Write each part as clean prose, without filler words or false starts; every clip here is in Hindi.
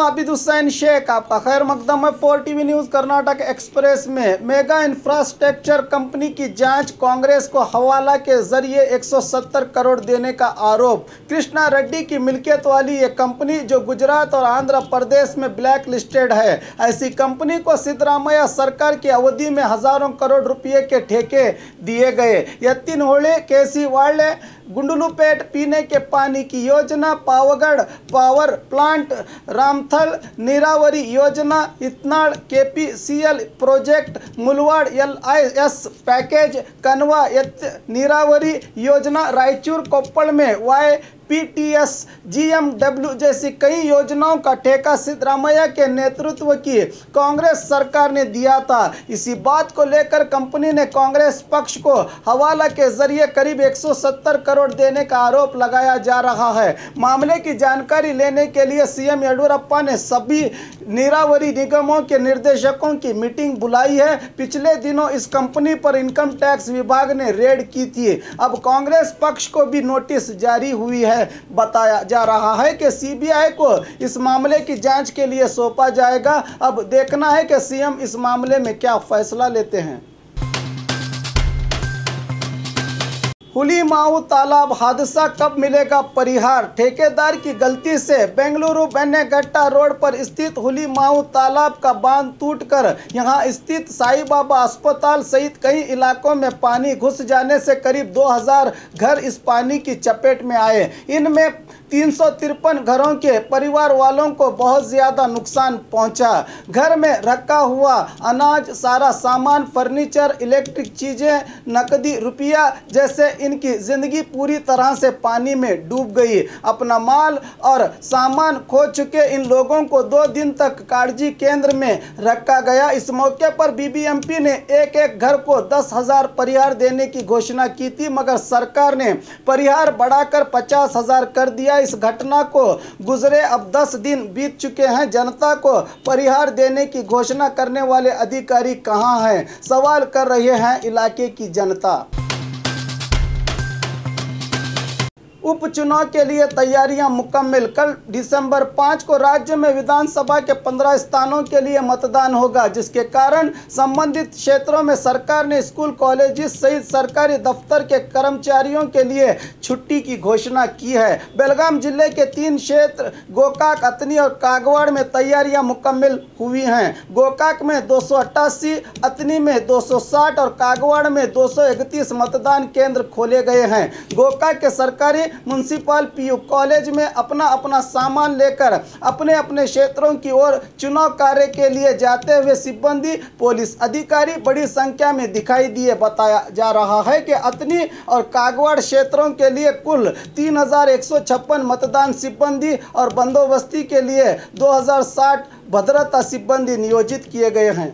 आबिद हुसैन शेख, आपका खैर मकदम है 4TV न्यूज़ कर्नाटक एक्सप्रेस में। मेगा इंफ्रास्ट्रक्चर कंपनी की जांच, कांग्रेस को हवाला के जरिए 170 करोड़ देने का आरोप। कृष्णा रेड्डी की मिल्कियत वाली ये कंपनी जो गुजरात और आंध्र प्रदेश में ब्लैक लिस्टेड है, ऐसी कंपनी को सिद्धरामैया सरकार की अवधि में हजारों करोड़ रुपये के ठेके दिए गए। यत्तिनहोळे, केसीवाड़े, गुंडलुपेट पीने के पानी की योजना, पावगढ़ पावर प्लांट, रामथल नीरावरी योजना, इतनाड़ KPCL प्रोजेक्ट, मुलवाड़ LIS पैकेज, कनवा नीरावरी योजना, रायचूर कोप्पड़ में YPTS GMW जैसी कई योजनाओं का ठेका सिद्धरामैया के नेतृत्व की कांग्रेस सरकार ने दिया था। इसी बात को लेकर कंपनी ने कांग्रेस पक्ष को हवाला के जरिए करीब 170 करोड़ देने का आरोप लगाया जा रहा है। मामले की जानकारी लेने के लिए CM येडियुरप्पा ने सभी नीरावरी निगमों के निर्देशकों की मीटिंग बुलाई है। पिछले दिनों इस कंपनी पर इनकम टैक्स विभाग ने रेड की थी। अब कांग्रेस पक्ष को भी नोटिस जारी हुई है। बताया जा रहा है कि CBI को इस मामले की जांच के लिए सौंपा जाएगा। अब देखना है कि CM इस मामले में क्या फैसला लेते हैं। हुलीमाऊ तालाब हादसा, कब मिलेगा परिहार? ठेकेदार की गलती से बेंगलुरु बेन्नेगट्टा रोड पर स्थित हुलीमाऊ तालाब का बांध टूटकर यहां स्थित साईं बाबा अस्पताल सहित कई इलाकों में पानी घुस जाने से करीब 2000 घर इस पानी की चपेट में आए। इनमें 353 घरों के परिवार वालों को बहुत ज़्यादा नुकसान पहुंचा। घर में रखा हुआ अनाज, सारा सामान, फर्नीचर, इलेक्ट्रिक चीज़ें, नकदी रुपया जैसे इनकी ज़िंदगी पूरी तरह से पानी में डूब गई। अपना माल और सामान खो चुके इन लोगों को 2 दिन तक कागजी केंद्र में रखा गया। इस मौके पर BBMP ने एक एक घर को 10,000 परिहार देने की घोषणा की थी, मगर सरकार ने परिहार बढ़ाकर 50,000 कर दिया। इस घटना को गुजरे अब 10 दिन बीत चुके हैं। जनता को परिहार देने की घोषणा करने वाले अधिकारी कहां हैं, सवाल कर रहे हैं इलाके की जनता। उपचुनाव के लिए तैयारियां मुकम्मल। कल दिसंबर 5 को राज्य में विधानसभा के 15 स्थानों के लिए मतदान होगा, जिसके कारण संबंधित क्षेत्रों में सरकार ने स्कूल, कॉलेजेस सहित सरकारी दफ्तर के कर्मचारियों के लिए छुट्टी की घोषणा की है। बेलगाम जिले के 3 क्षेत्र गोकाक, अतनी और कागवाड़ में तैयारियां मुकम्मल हुई हैं। गोकाक में 288, अतनी में 260 और कागवाड़ में 231 मतदान केंद्र खोले गए हैं। गोकाक के सरकारी म्युनिसिपल PU कॉलेज में अपना अपना सामान लेकर अपने अपने क्षेत्रों की ओर चुनाव कार्य के लिए जाते हुए सिब्बंदी, पुलिस अधिकारी बड़ी संख्या में दिखाई दिए। बताया जा रहा है कि अतनी और कागवाड़ क्षेत्रों के लिए कुल 3156 मतदान सिब्बंदी और बंदोबस्ती के लिए 2060 भद्रता सिब्बंदी नियोजित किए गए हैं।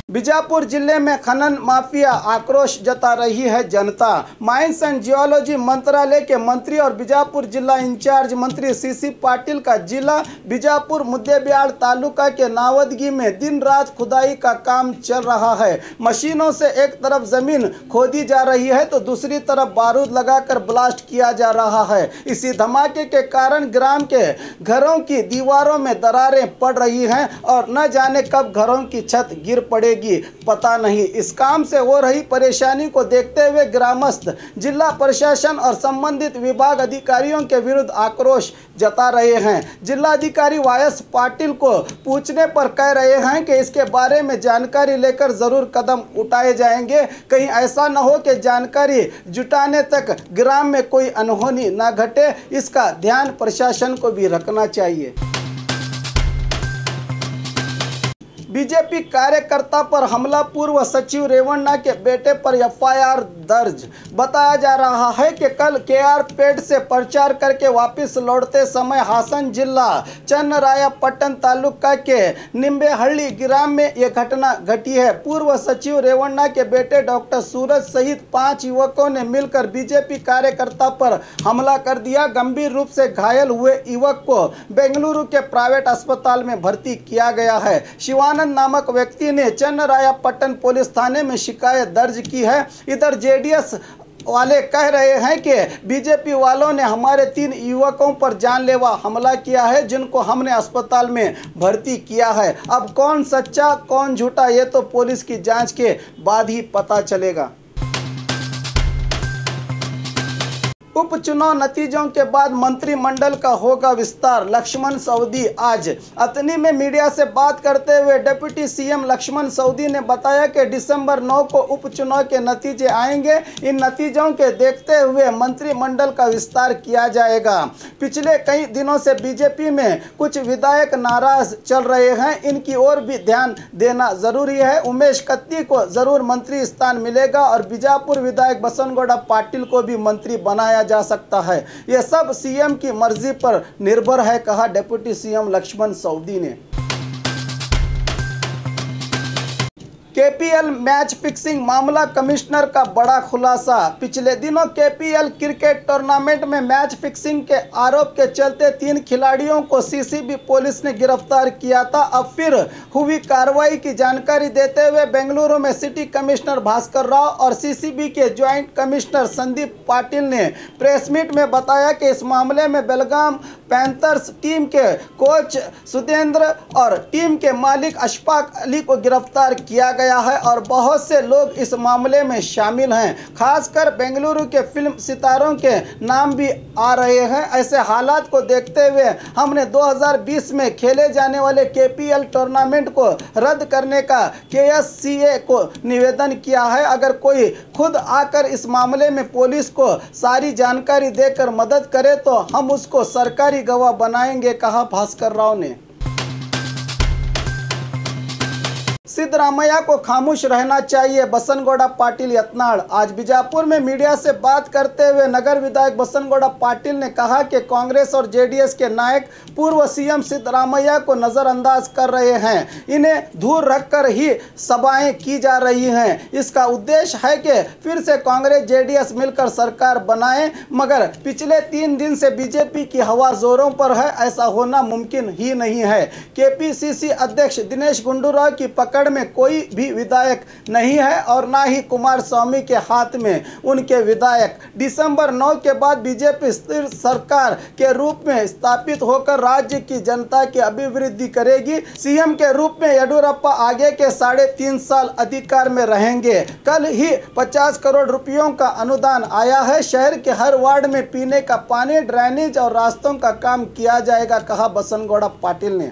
बीजापुर जिले में खनन माफिया, आक्रोश जता रही है जनता। माइंस एंड जियोलॉजी मंत्रालय के मंत्री और बीजापुर जिला इंचार्ज मंत्री CC पाटिल का जिला बीजापुर मुद्देबिहार तालुका के नावदगी में दिन रात खुदाई का काम चल रहा है। मशीनों से एक तरफ जमीन खोदी जा रही है तो दूसरी तरफ बारूद लगाकर ब्लास्ट किया जा रहा है। इसी धमाके के कारण ग्राम के घरों की दीवारों में दरारें पड़ रही हैं और न जाने कब घरों की छत गिर पड़ेगी, पता नहीं। इस काम से हो रही परेशानी को देखते हुए ग्रामस्थ जिला प्रशासन और संबंधित विभाग अधिकारियों के विरुद्ध आक्रोश जता रहे हैं। जिलाधिकारी YS पाटिल को पूछने पर कह रहे हैं कि इसके बारे में जानकारी लेकर जरूर कदम उठाए जाएंगे। कहीं ऐसा न हो कि जानकारी जुटाने तक ग्राम में कोई अनहोनी न घटे, इसका ध्यान प्रशासन को भी रखना चाहिए। बीजेपी कार्यकर्ता पर हमला, पूर्व सचिव रेवन्ना के बेटे पर FIR दर्ज। बताया जा रहा है कि कल KR पेट से प्रचार करके वापस लौटते समय हासन जिला चन्नरायपट्टन तालुका के निम्बेहल्ली ग्राम में यह घटना घटी है। पूर्व सचिव रेवन्ना के बेटे डॉक्टर सूरज सहित 5 युवकों ने मिलकर बीजेपी कार्यकर्ता पर हमला कर दिया। गंभीर रूप से घायल हुए युवक को बेंगलुरु के प्राइवेट अस्पताल में भर्ती किया गया है। शिवानंद नामक व्यक्ति ने चन्नरायपट्टन पुलिस थाने में शिकायत दर्ज की है। इधर JDS वाले कह रहे हैं कि बीजेपी वालों ने हमारे 3 युवकों पर जानलेवा हमला किया है, जिनको हमने अस्पताल में भर्ती किया है। अब कौन सच्चा कौन झूठा ये तो पुलिस की जांच के बाद ही पता चलेगा। उपचुनाव नतीजों के बाद मंत्रिमंडल का होगा विस्तार। लक्ष्मण सवदी आज अतनी में मीडिया से बात करते हुए डिप्टी सीएम लक्ष्मण सवदी ने बताया कि दिसंबर 9 को उपचुनाव के नतीजे आएंगे। इन नतीजों के देखते हुए मंत्रिमंडल का विस्तार किया जाएगा। पिछले कई दिनों से बीजेपी में कुछ विधायक नाराज चल रहे हैं, इनकी ओर भी ध्यान देना जरूरी है। उमेश कत्ती को जरूर मंत्री स्थान मिलेगा और बीजापुर विधायक बसनगौड़ा पाटिल को भी मंत्री बनाया जा सकता है। यह सब सीएम की मर्जी पर निर्भर है, कहा डिप्टी सीएम लक्ष्मण सवदी ने। केपीएल मैच फिक्सिंग मामला, कमिश्नर का बड़ा खुलासा। पिछले दिनों केपीएल क्रिकेट टूर्नामेंट में मैच फिक्सिंग के आरोप के चलते 3 खिलाड़ियों को सीसीबी पुलिस ने गिरफ्तार किया था। अब फिर हुई कार्रवाई की जानकारी देते हुए बेंगलुरु में सिटी कमिश्नर भास्कर राव और सीसीबी के ज्वाइंट कमिश्नर संदीप पाटिल ने प्रेस मीट में बताया कि इस मामले में बेलगाम पैंथर्स टीम के कोच सुदेंद्र और टीम के मालिक अशफाक अली को गिरफ्तार किया गया है और बहुत से लोग इस मामले में शामिल हैं। खासकर बेंगलुरु के फिल्म सितारों के नाम भी आ रहे हैं। ऐसे हालात को देखते हुए हमने 2020 में खेले जाने वाले केपीएल टूर्नामेंट को रद्द करने का केएससीए को निवेदन किया है। अगर कोई खुद आकर इस मामले में पुलिस को सारी जानकारी देकर मदद करे तो हम उसको सरकारी गवाह बनाएंगे, कहा भास्कर राव ने। सिद्धरामैया को खामोश रहना चाहिए, बसनगौड़ा पाटिल यत्नाड़। आज बीजापुर में मीडिया से बात करते हुए नगर विधायक बसनगौड़ा पाटिल ने कहा कि कांग्रेस और जेडीएस के नायक पूर्व सीएम सिद्धरामैया को नजरअंदाज कर रहे हैं। इन्हें दूर रखकर ही सभाएं की जा रही हैं। इसका उद्देश्य है कि फिर से कांग्रेस जेडीएस मिलकर सरकार बनाए, मगर पिछले 3 दिन से बीजेपी की हवा जोरों पर है। ऐसा होना मुमकिन ही नहीं है। केपीसीसी अध्यक्ष दिनेश गुंडूराव की पकड़ में कोई भी विधायक नहीं है और ना ही कुमारस्वामी के हाथ में उनके विधायक। दिसंबर 9 के बाद बीजेपी स्थिर सरकार के रूप में स्थापित होकर राज्य की जनता की अभिवृद्धि करेगी। सीएम के रूप में येडियुरप्पा आगे के 3.5 साल अधिकार में रहेंगे। कल ही 50 करोड़ रुपयों का अनुदान आया है। शहर के हर वार्ड में पीने का पानी, ड्रेनेज और रास्तों का काम किया जाएगा, कहा बसनगौड़ा पाटिल ने।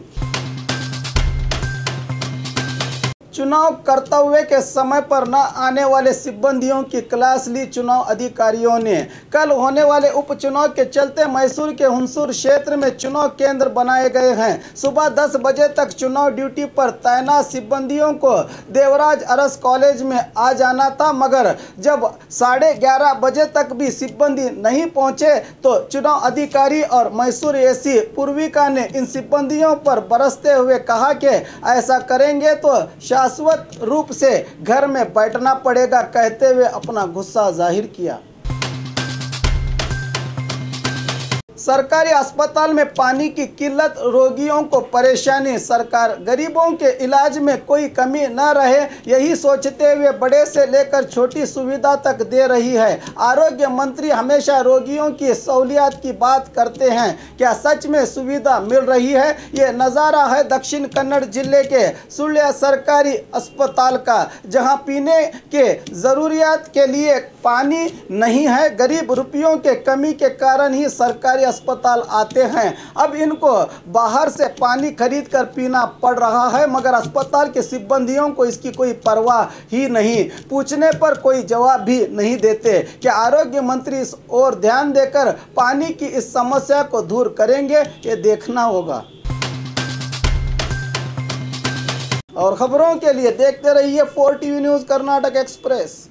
चुनाव कर्तव्य के समय पर न आने वाले सिब्बंदियों की क्लास ली चुनाव अधिकारियों ने। कल होने वाले उपचुनाव के चलते मैसूर के हुंसूर क्षेत्र में चुनाव केंद्र बनाए गए हैं। सुबह 10 बजे तक चुनाव ड्यूटी पर तैनात सिब्बंदियों को देवराज अरस कॉलेज में आ जाना था, मगर जब 11:30 बजे तक भी सिब्बंदी नहीं पहुंचे तो चुनाव अधिकारी और मैसूर एसी पूर्विका ने इन सिब्बंदियों पर बरसते हुए कहा कि ऐसा करेंगे तो शाश्वत रूप से घर में बैठना पड़ेगा, कहते हुए अपना गुस्सा जाहिर किया। सरकारी अस्पताल में पानी की किल्लत, रोगियों को परेशानी। सरकार गरीबों के इलाज में कोई कमी न रहे, यही सोचते हुए बड़े से लेकर छोटी सुविधा तक दे रही है। आरोग्य मंत्री हमेशा रोगियों की सहूलियत की बात करते हैं, क्या सच में सुविधा मिल रही है? ये नज़ारा है दक्षिण कन्नड़ जिले के सुಳ್ಯ सरकारी अस्पताल का, जहां पीने के ज़रूरियात के लिए पानी नहीं है। गरीब रुपयों के कमी के कारण ही सरकारी अस्पताल आते हैं। अब इनको बाहर से पानी खरीद कर पीना पड़ रहा है, मगर अस्पताल के सिब्बंदियों को इसकी कोई परवाह ही नहीं। पूछने पर कोई जवाब भी नहीं देते। क्या आरोग्य मंत्री इस ओर ध्यान देकर पानी की इस समस्या को दूर करेंगे? ये देखना होगा। और खबरों के लिए देखते रहिए 4 टीवी न्यूज़ कर्नाटक एक्सप्रेस।